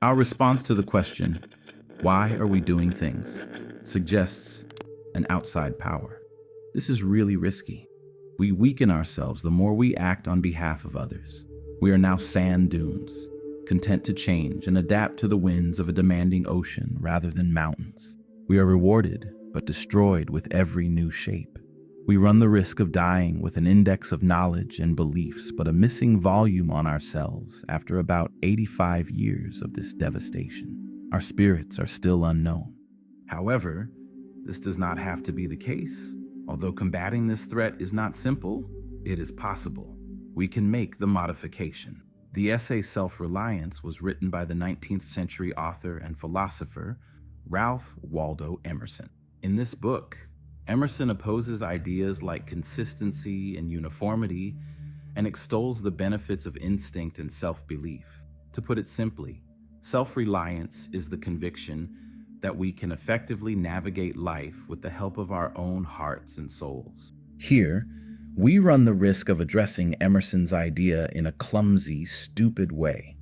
Our response to the question, why are we doing things, suggests an outside power. This is really risky. We weaken ourselves the more we act on behalf of others. We are now sand dunes, content to change and adapt to the winds of a demanding ocean rather than mountains. We are rewarded, but destroyed with every new shape. We run the risk of dying with an index of knowledge and beliefs, but a missing volume on ourselves after about 85 years of this devastation. Our spirits are still unknown. However, this does not have to be the case. Although combating this threat is not simple, it is possible. We can make the modification. The essay Self-Reliance was written by the 19th century author and philosopher Ralph Waldo Emerson. In this book, Emerson opposes ideas like consistency and uniformity and extols the benefits of instinct and self-belief. To put it simply, self-reliance is the conviction that we can effectively navigate life with the help of our own hearts and souls. Here, we run the risk of addressing Emerson's idea in a clumsy, stupid way.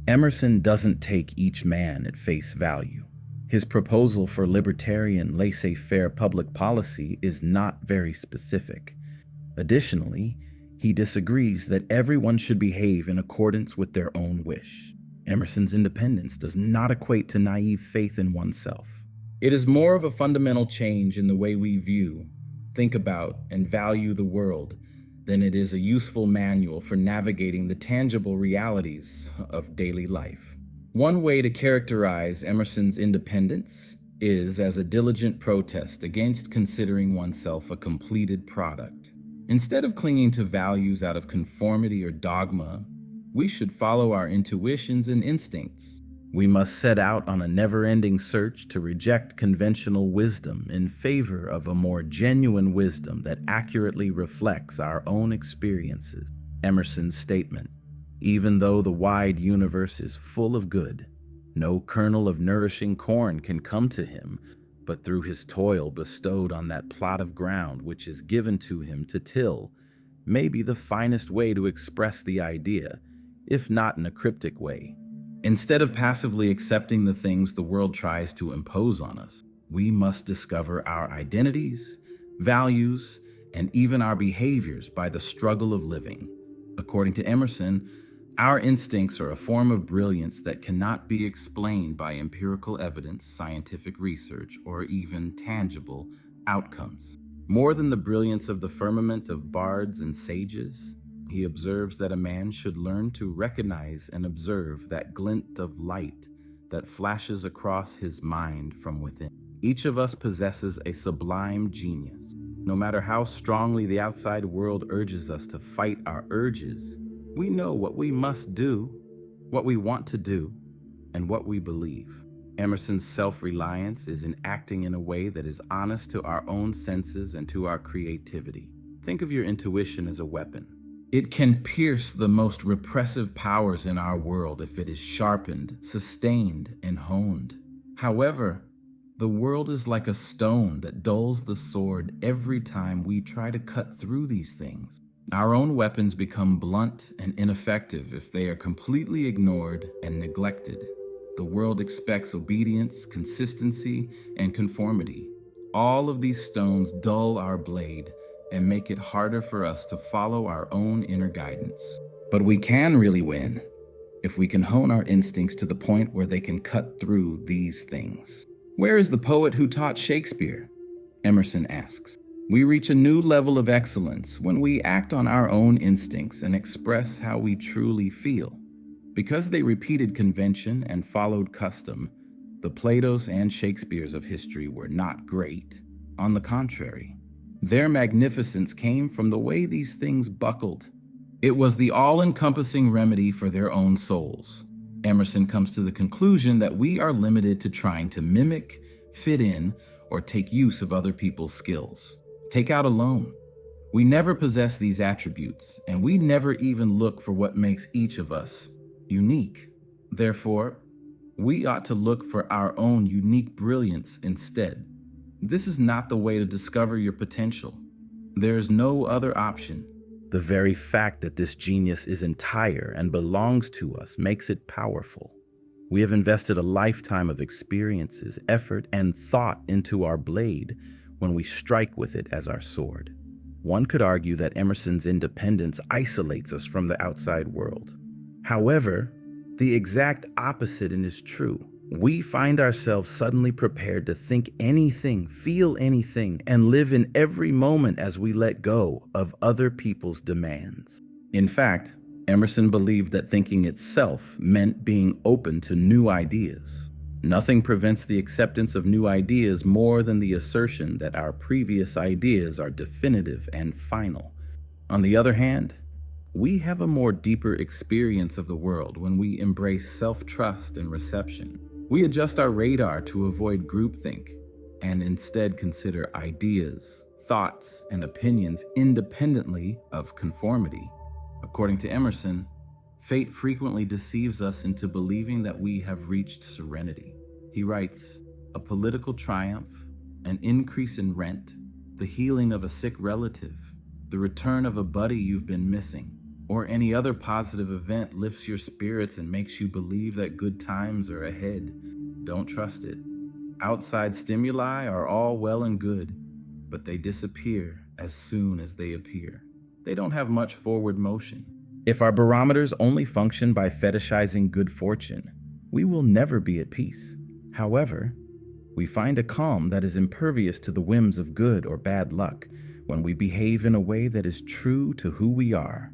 Emerson doesn't take each man at face value. His proposal for libertarian, laissez-faire public policy is not very specific. Additionally, he disagrees that everyone should behave in accordance with their own wish. Emerson's independence does not equate to naive faith in oneself. It is more of a fundamental change in the way we view, think about, and value the world than it is a useful manual for navigating the tangible realities of daily life. One way to characterize Emerson's independence is as a diligent protest against considering oneself a completed product. Instead of clinging to values out of conformity or dogma, we should follow our intuitions and instincts. We must set out on a never-ending search to reject conventional wisdom in favor of a more genuine wisdom that accurately reflects our own experiences. Emerson's statement, "Even though the wide universe is full of good, no kernel of nourishing corn can come to him, but through his toil bestowed on that plot of ground which is given to him to till," may be the finest way to express the idea, if not in a cryptic way. Instead of passively accepting the things the world tries to impose on us, we must discover our identities, values, and even our behaviors by the struggle of living. According to Emerson, our instincts are a form of brilliance that cannot be explained by empirical evidence, scientific research, or even tangible outcomes. More than the brilliance of the firmament of bards and sages, he observes that a man should learn to recognize and observe that glint of light that flashes across his mind from within. Each of us possesses a sublime genius. No matter how strongly the outside world urges us to fight our urges, we know what we must do, what we want to do, and what we believe. Emerson's self-reliance is in acting in a way that is honest to our own senses and to our creativity. Think of your intuition as a weapon. It can pierce the most repressive powers in our world if it is sharpened, sustained, and honed. However, the world is like a stone that dulls the sword every time we try to cut through these things. Our own weapons become blunt and ineffective if they are completely ignored and neglected. The world expects obedience, consistency, and conformity. All of these stones dull our blade and make it harder for us to follow our own inner guidance. But we can really win if we can hone our instincts to the point where they can cut through these things. Where is the poet who taught Shakespeare? Emerson asks. We reach a new level of excellence when we act on our own instincts and express how we truly feel. Because they repeated convention and followed custom, the Platos and Shakespeares of history were not great. On the contrary, their magnificence came from the way these things buckled. It was the all-encompassing remedy for their own souls. Emerson comes to the conclusion that we are limited to trying to mimic, fit in, or take use of other people's skills. Take out a loan. We never possess these attributes, and we never even look for what makes each of us unique. Therefore, we ought to look for our own unique brilliance instead. This is not the way to discover your potential. There is no other option. The very fact that this genius is entire and belongs to us makes it powerful. We have invested a lifetime of experiences, effort, and thought into our blade when we strike with it as our sword. One could argue that Emerson's independence isolates us from the outside world. However, the exact opposite is true. We find ourselves suddenly prepared to think anything, feel anything, and live in every moment as we let go of other people's demands. In fact, Emerson believed that thinking itself meant being open to new ideas. Nothing prevents the acceptance of new ideas more than the assertion that our previous ideas are definitive and final. On the other hand, we have a more deeper experience of the world when we embrace self-trust and reception. We adjust our radar to avoid groupthink and instead consider ideas, thoughts, and opinions independently of conformity. According to Emerson, fate frequently deceives us into believing that we have reached serenity. He writes, "A political triumph, an increase in rent, the healing of a sick relative, the return of a buddy you've been missing, or any other positive event lifts your spirits and makes you believe that good times are ahead. Don't trust it. Outside stimuli are all well and good, but they disappear as soon as they appear. They don't have much forward motion. If our barometers only function by fetishizing good fortune, we will never be at peace. However, we find a calm that is impervious to the whims of good or bad luck when we behave in a way that is true to who we are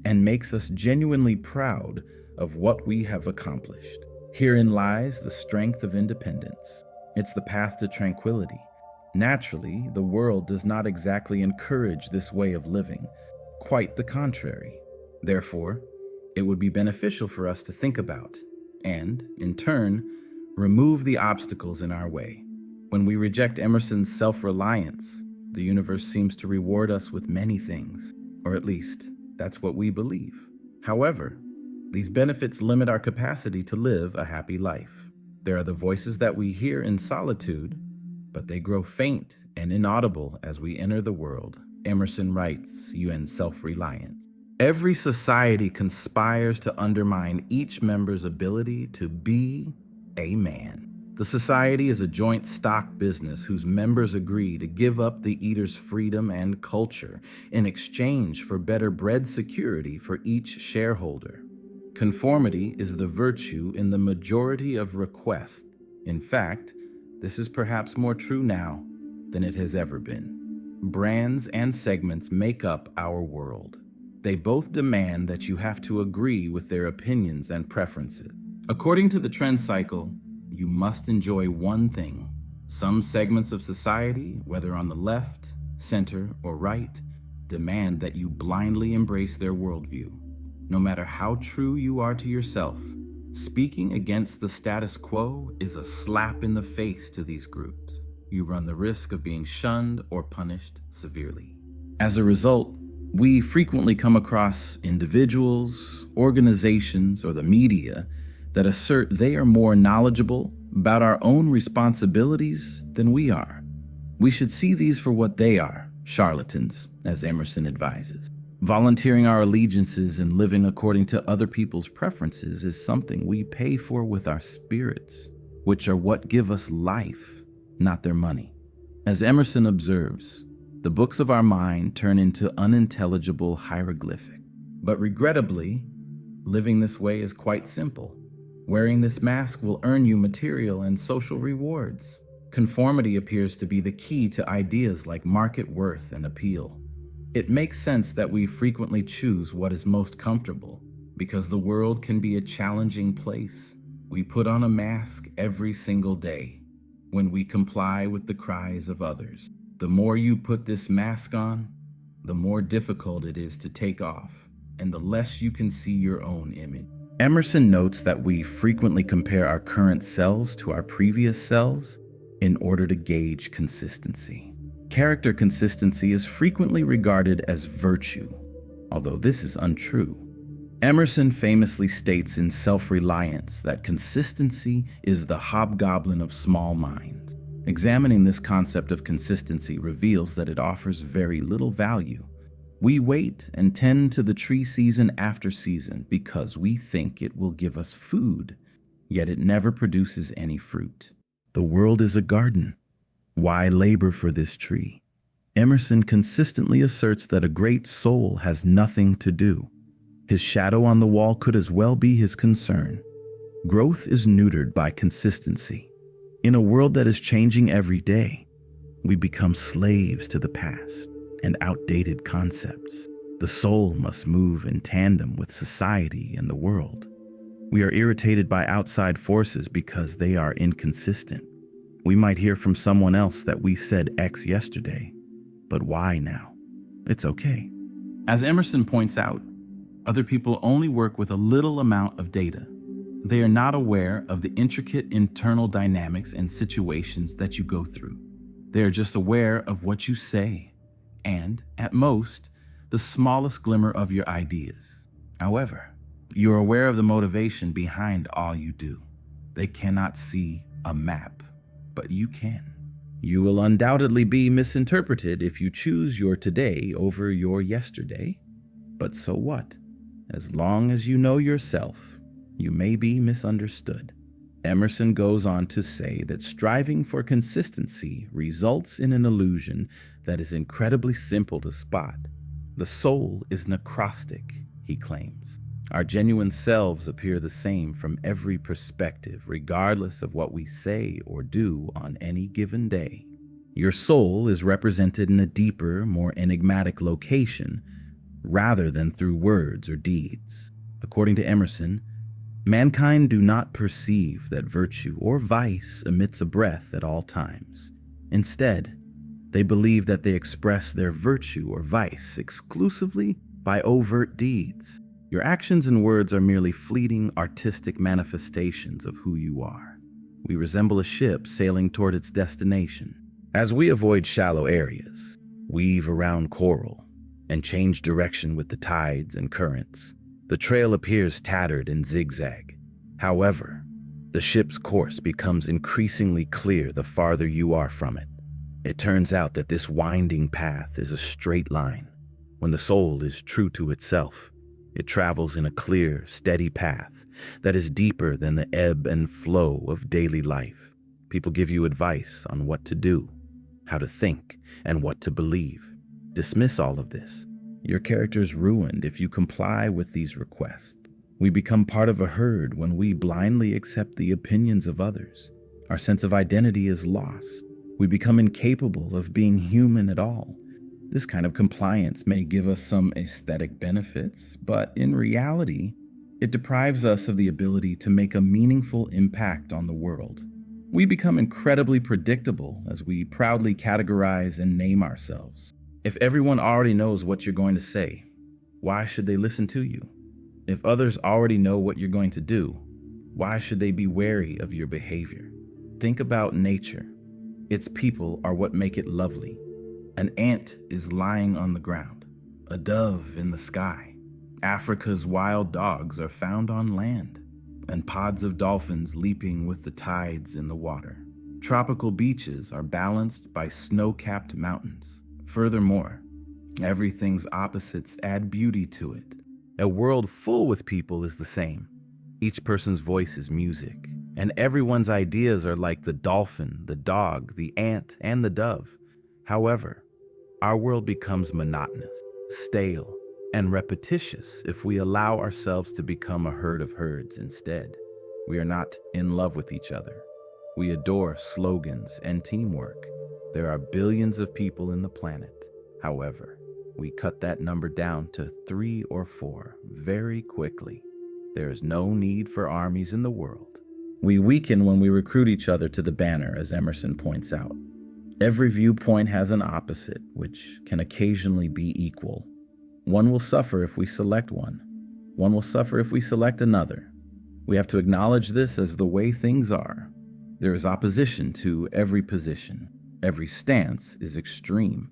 and makes us genuinely proud of what we have accomplished. Herein lies the strength of independence. It's the path to tranquility. Naturally, the world does not exactly encourage this way of living. Quite the contrary. Therefore, it would be beneficial for us to think about and, in turn, remove the obstacles in our way. When we reject Emerson's self-reliance, the universe seems to reward us with many things, or at least, that's what we believe. However, these benefits limit our capacity to live a happy life. There are the voices that we hear in solitude, but they grow faint and inaudible as we enter the world. Emerson writes, UN Self-Reliance. Every society conspires to undermine each member's ability to be a man. The society is a joint stock business whose members agree to give up the eater's freedom and culture in exchange for better bread security for each shareholder. Conformity is the virtue in the majority of requests. In fact, this is perhaps more true now than it has ever been. Brands and segments make up our world. They both demand that you have to agree with their opinions and preferences. According to the trend cycle, you must enjoy one thing. Some segments of society, whether on the left, center, or right, demand that you blindly embrace their worldview. No matter how true you are to yourself, speaking against the status quo is a slap in the face to these groups. You run the risk of being shunned or punished severely. As a result, we frequently come across individuals, organizations, or the media that assert they are more knowledgeable about our own responsibilities than we are. We should see these for what they are, charlatans, as Emerson advises. Volunteering our allegiances and living according to other people's preferences is something we pay for with our spirits, which are what give us life, not their money. As Emerson observes, the books of our mind turn into unintelligible hieroglyphic. But regrettably, living this way is quite simple. Wearing this mask will earn you material and social rewards. Conformity appears to be the key to ideas like market worth and appeal. It makes sense that we frequently choose what is most comfortable, because the world can be a challenging place. We put on a mask every single day when we comply with the cries of others. The more you put this mask on, the more difficult it is to take off, and the less you can see your own image. Emerson notes that we frequently compare our current selves to our previous selves in order to gauge consistency. Character consistency is frequently regarded as virtue, although this is untrue. Emerson famously states in Self-Reliance that consistency is the hobgoblin of small minds. Examining this concept of consistency reveals that it offers very little value. We wait and tend to the tree season after season because we think it will give us food. yet it never produces any fruit. The world is a garden. Why labor for this tree? Emerson consistently asserts that a great soul has nothing to do. His shadow on the wall could as well be his concern. Growth is neutered by consistency. In a world that is changing every day, we become slaves to the past and outdated concepts. The soul must move in tandem with society and the world. We are irritated by outside forces because they are inconsistent. We might hear from someone else that we said X yesterday, but Y now? It's okay. As Emerson points out, other people only work with a little amount of data. They are not aware of the intricate internal dynamics and situations that you go through. They are just aware of what you say and, at most, the smallest glimmer of your ideas. However, you are aware of the motivation behind all you do. They cannot see a map, but you can. You will undoubtedly be misinterpreted if you choose your today over your yesterday. But so what? As long as you know yourself, you may be misunderstood. Emerson goes on to say that striving for consistency results in an illusion that is incredibly simple to spot. The soul is necrostic, he claims. Our genuine selves appear the same from every perspective, regardless of what we say or do on any given day. Your soul is represented in a deeper, more enigmatic location, rather than through words or deeds. According to Emerson, mankind do not perceive that virtue or vice emits a breath at all times. Instead, they believe that they express their virtue or vice exclusively by overt deeds. Your actions and words are merely fleeting artistic manifestations of who you are. We resemble a ship sailing toward its destination. As we avoid shallow areas, weave around coral, and change direction with the tides and currents, the trail appears tattered and zigzag. However, the ship's course becomes increasingly clear the farther you are from it. It turns out that this winding path is a straight line. When the soul is true to itself, it travels in a clear, steady path that is deeper than the ebb and flow of daily life. People give you advice on what to do, how to think, and what to believe. Dismiss all of this. Your character's ruined if you comply with these requests. We become part of a herd when we blindly accept the opinions of others. Our sense of identity is lost. We become incapable of being human at all. This kind of compliance may give us some aesthetic benefits, but in reality, it deprives us of the ability to make a meaningful impact on the world. We become incredibly predictable as we proudly categorize and name ourselves. If everyone already knows what you're going to say, why should they listen to you? If others already know what you're going to do, why should they be wary of your behavior? Think about nature. Its people are what make it lovely. An ant is lying on the ground, a dove in the sky. Africa's wild dogs are found on land, and pods of dolphins leaping with the tides in the water. Tropical beaches are balanced by snow-capped mountains. Furthermore, everything's opposites add beauty to it. A world full with people is the same. Each person's voice is music, and everyone's ideas are like the dolphin, the dog, the ant, and the dove. However, our world becomes monotonous, stale, and repetitious if we allow ourselves to become a herd of herds instead. We are not in love with each other. We adore slogans and teamwork. There are billions of people in the planet. However, we cut that number down to 3 or 4 very quickly. There is no need for armies in the world. We weaken when we recruit each other to the banner, as Emerson points out. Every viewpoint has an opposite, which can occasionally be equal. One will suffer if we select one. One will suffer if we select another. We have to acknowledge this as the way things are. There is opposition to every position. Every stance is extreme.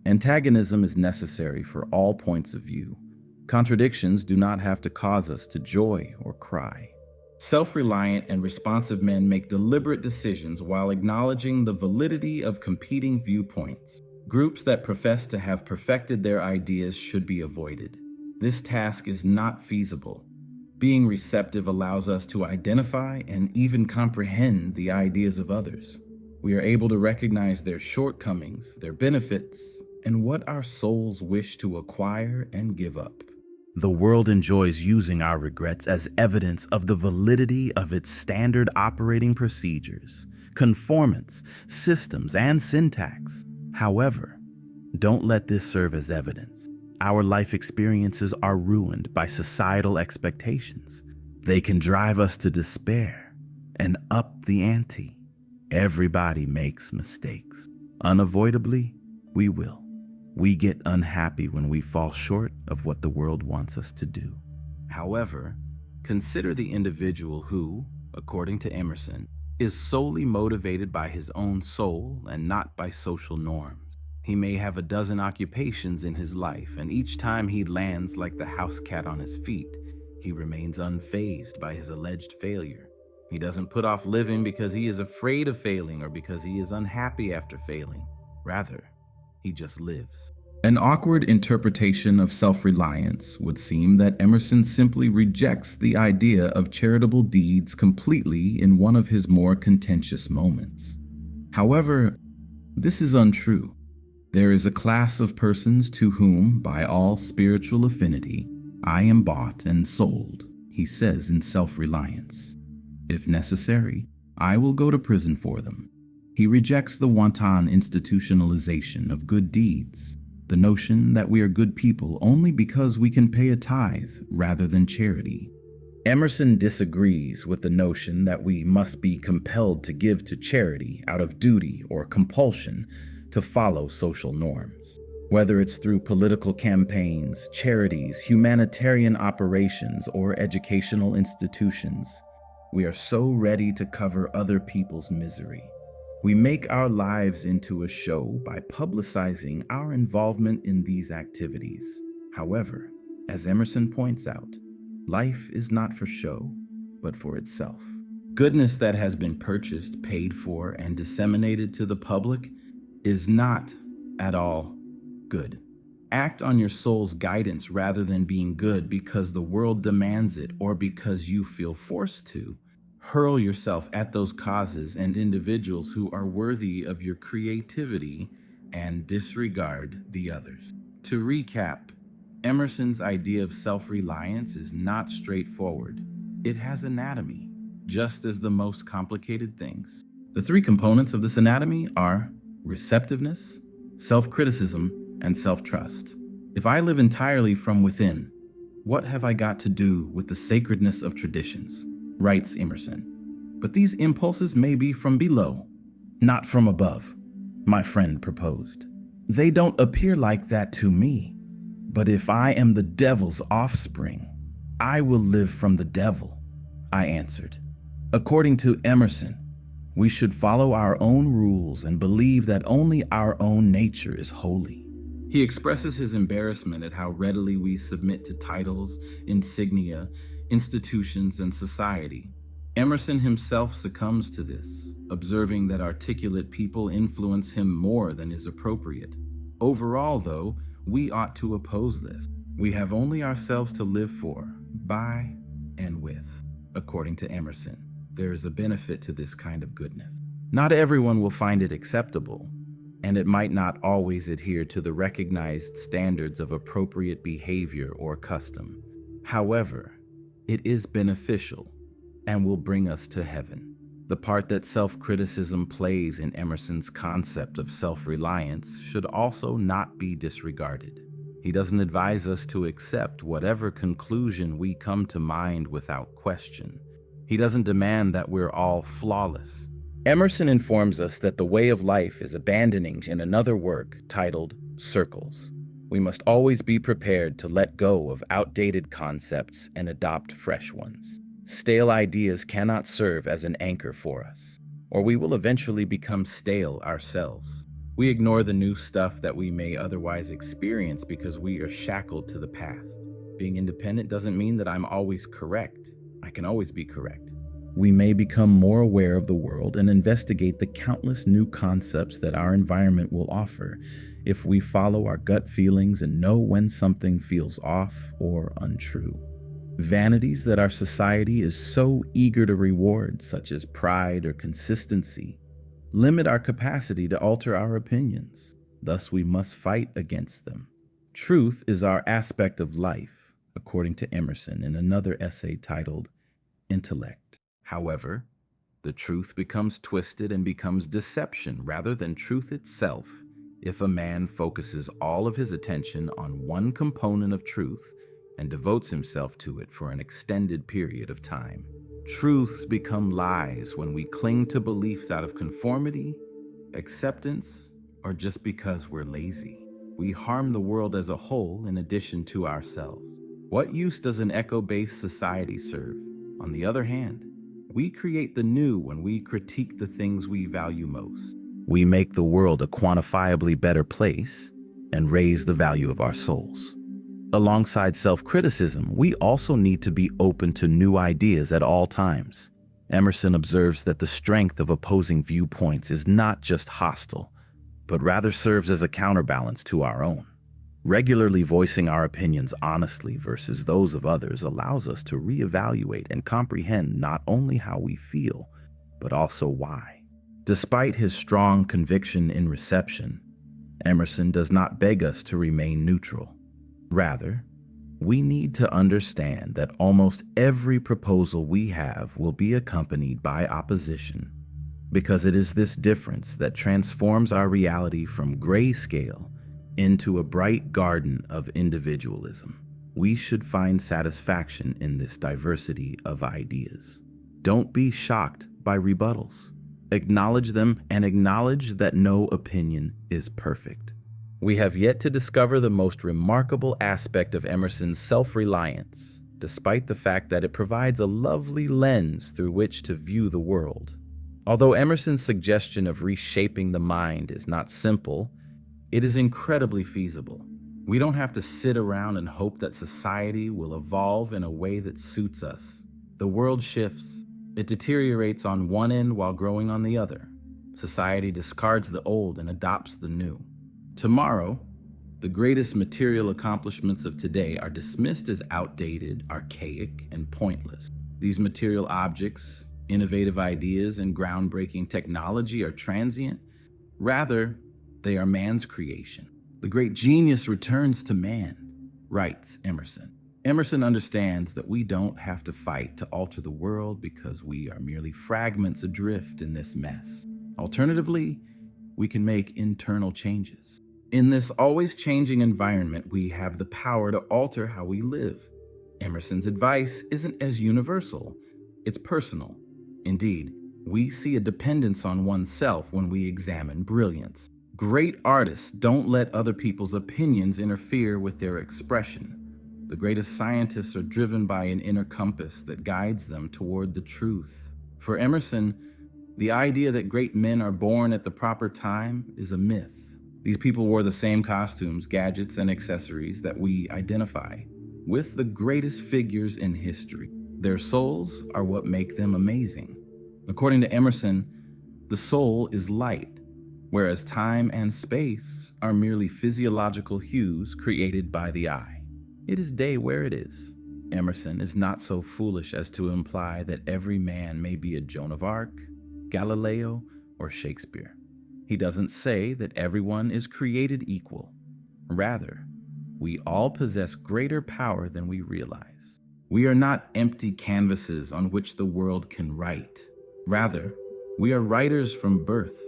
Antagonism is necessary for all points of view. Contradictions do not have to cause us to joy or cry. Self-reliant and responsive men make deliberate decisions while acknowledging the validity of competing viewpoints. Groups that profess to have perfected their ideas should be avoided. This task is not feasible. Being receptive allows us to identify and even comprehend the ideas of others. We are able to recognize their shortcomings, their benefits, and what our souls wish to acquire and give up. The world enjoys using our regrets as evidence of the validity of its standard operating procedures, conformance, systems, and syntax. However, don't let this serve as evidence. Our life experiences are ruined by societal expectations. They can drive us to despair and up the ante. Everybody makes mistakes. Unavoidably, we will. We get unhappy when we fall short of what the world wants us to do. However, consider the individual who, according to Emerson, is solely motivated by his own soul and not by social norms. He may have a dozen occupations in his life, and each time he lands like the house cat on his feet, he remains unfazed by his alleged failure. He doesn't put off living because he is afraid of failing or because he is unhappy after failing. Rather, he just lives. An awkward interpretation of self-reliance would seem that Emerson simply rejects the idea of charitable deeds completely in one of his more contentious moments. However, this is untrue. There is a class of persons to whom, by all spiritual affinity, I am bought and sold, he says in Self-Reliance. If necessary, I will go to prison for them. He rejects the wanton institutionalization of good deeds, the notion that we are good people only because we can pay a tithe rather than charity. Emerson disagrees with the notion that we must be compelled to give to charity out of duty or compulsion to follow social norms. Whether it's through political campaigns, charities, humanitarian operations, or educational institutions, we are so ready to cover other people's misery. We make our lives into a show by publicizing our involvement in these activities. However, as Emerson points out, life is not for show, but for itself. Goodness that has been purchased, paid for, and disseminated to the public is not at all good. Act on your soul's guidance rather than being good because the world demands it or because you feel forced to. Hurl yourself at those causes and individuals who are worthy of your creativity and disregard the others. To recap, Emerson's idea of self-reliance is not straightforward. It has anatomy, just as the most complicated things. The three components of this anatomy are receptiveness, self-criticism, and self-trust. If I live entirely from within, what have I got to do with the sacredness of traditions? Writes Emerson. But these impulses may be from below, not from above, my friend proposed. They don't appear like that to me. But if I am the devil's offspring, I will live from the devil, I answered. According to Emerson, we should follow our own rules and believe that only our own nature is holy. He expresses his embarrassment at how readily we submit to titles, insignia, institutions, and society. Emerson himself succumbs to this, observing that articulate people influence him more than is appropriate. Overall, though, we ought to oppose this. We have only ourselves to live for, by, and with. According to Emerson, there is a benefit to this kind of goodness. Not everyone will find it acceptable, and it might not always adhere to the recognized standards of appropriate behavior or custom. However, it is beneficial and will bring us to heaven. The part that self-criticism plays in Emerson's concept of self-reliance should also not be disregarded. He doesn't advise us to accept whatever conclusion we come to mind without question. He doesn't demand that we're all flawless. Emerson informs us that the way of life is abandoning in another work titled Circles. We must always be prepared to let go of outdated concepts and adopt fresh ones. Stale ideas cannot serve as an anchor for us, or we will eventually become stale ourselves. We ignore the new stuff that we may otherwise experience because we are shackled to the past. Being independent doesn't mean that I'm always correct. I can always be correct. We may become more aware of the world and investigate the countless new concepts that our environment will offer if we follow our gut feelings and know when something feels off or untrue. Vanities that our society is so eager to reward, such as pride or consistency, limit our capacity to alter our opinions. Thus, we must fight against them. Truth is our aspect of life, according to Emerson in another essay titled Intellect. However, the truth becomes twisted and becomes deception rather than truth itself if a man focuses all of his attention on one component of truth and devotes himself to it for an extended period of time. Truths become lies when we cling to beliefs out of conformity, acceptance, or just because we're lazy. We harm the world as a whole in addition to ourselves. What use does an echo-based society serve? On the other hand, we create the new when we critique the things we value most. We make the world a quantifiably better place and raise the value of our souls. Alongside self-criticism, we also need to be open to new ideas at all times. Emerson observes that the strength of opposing viewpoints is not just hostile, but rather serves as a counterbalance to our own. Regularly voicing our opinions honestly versus those of others allows us to reevaluate and comprehend not only how we feel, but also why. Despite his strong conviction in reception, Emerson does not beg us to remain neutral. Rather, we need to understand that almost every proposal we have will be accompanied by opposition, because it is this difference that transforms our reality from grayscale into a bright garden of individualism. We should find satisfaction in this diversity of ideas. Don't be shocked by rebuttals. Acknowledge them and acknowledge that no opinion is perfect. We have yet to discover the most remarkable aspect of Emerson's self-reliance, despite the fact that it provides a lovely lens through which to view the world. Although Emerson's suggestion of reshaping the mind is not simple, it is incredibly feasible. We don't have to sit around and hope that society will evolve in a way that suits us. The world shifts. It deteriorates on one end while growing on the other. Society discards the old and adopts the new. Tomorrow, the greatest material accomplishments of today are dismissed as outdated, archaic, and pointless. These material objects, innovative ideas, and groundbreaking technology are transient. Rather, they are man's creation. The great genius returns to man, writes Emerson. Emerson understands that we don't have to fight to alter the world because we are merely fragments adrift in this mess. Alternatively, we can make internal changes. In this always changing environment, we have the power to alter how we live. Emerson's advice isn't as universal, it's personal. Indeed, we see a dependence on oneself when we examine brilliance. Great artists don't let other people's opinions interfere with their expression. The greatest scientists are driven by an inner compass that guides them toward the truth. For Emerson, the idea that great men are born at the proper time is a myth. These people wore the same costumes, gadgets, and accessories that we identify with the greatest figures in history. Their souls are what make them amazing. According to Emerson, the soul is light, whereas time and space are merely physiological hues created by the eye. It is day where it is. Emerson is not so foolish as to imply that every man may be a Joan of Arc, Galileo, or Shakespeare. He doesn't say that everyone is created equal. Rather, we all possess greater power than we realize. We are not empty canvases on which the world can write. Rather, we are writers from birth.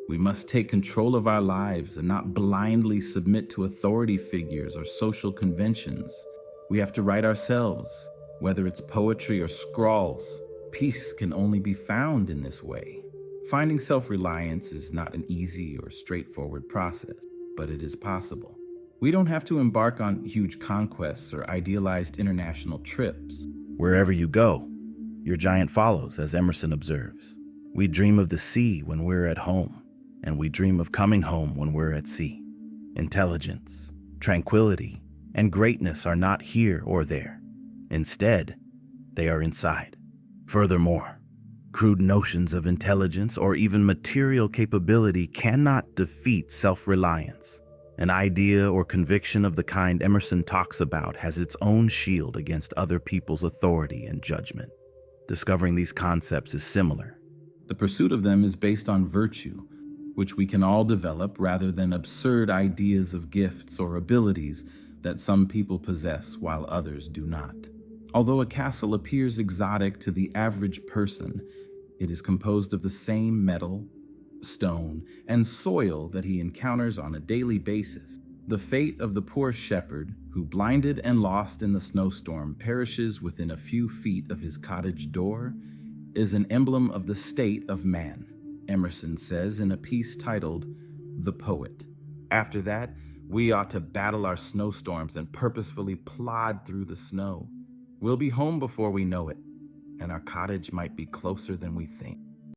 We must take control of our lives and not blindly submit to authority figures or social conventions. We have to write ourselves, whether it's poetry or scrawls. Peace can only be found in this way. Finding self-reliance is not an easy or straightforward process, but it is possible. We don't have to embark on huge conquests or idealized international trips. Wherever you go, your giant follows, as Emerson observes. We dream of the sea when we're at home, and we dream of coming home when we're at sea. Intelligence, tranquility, and greatness are not here or there. Instead, they are inside. Furthermore, crude notions of intelligence or even material capability cannot defeat self-reliance. An idea or conviction of the kind Emerson talks about has its own shield against other people's authority and judgment. Discovering these concepts is similar. The pursuit of them is based on virtue, which we can all develop rather than absurd ideas of gifts or abilities that some people possess while others do not. Although a castle appears exotic to the average person, it is composed of the same metal, stone, and soil that he encounters on a daily basis. The fate of the poor shepherd, who, blinded and lost in the snowstorm, perishes within a few feet of his cottage door, is an emblem of the state of man, Emerson says in a piece titled "The Poet." After that, we ought to battle our snowstorms and purposefully plod through the snow. We'll be home before we know it, and our cottage might be closer than we think.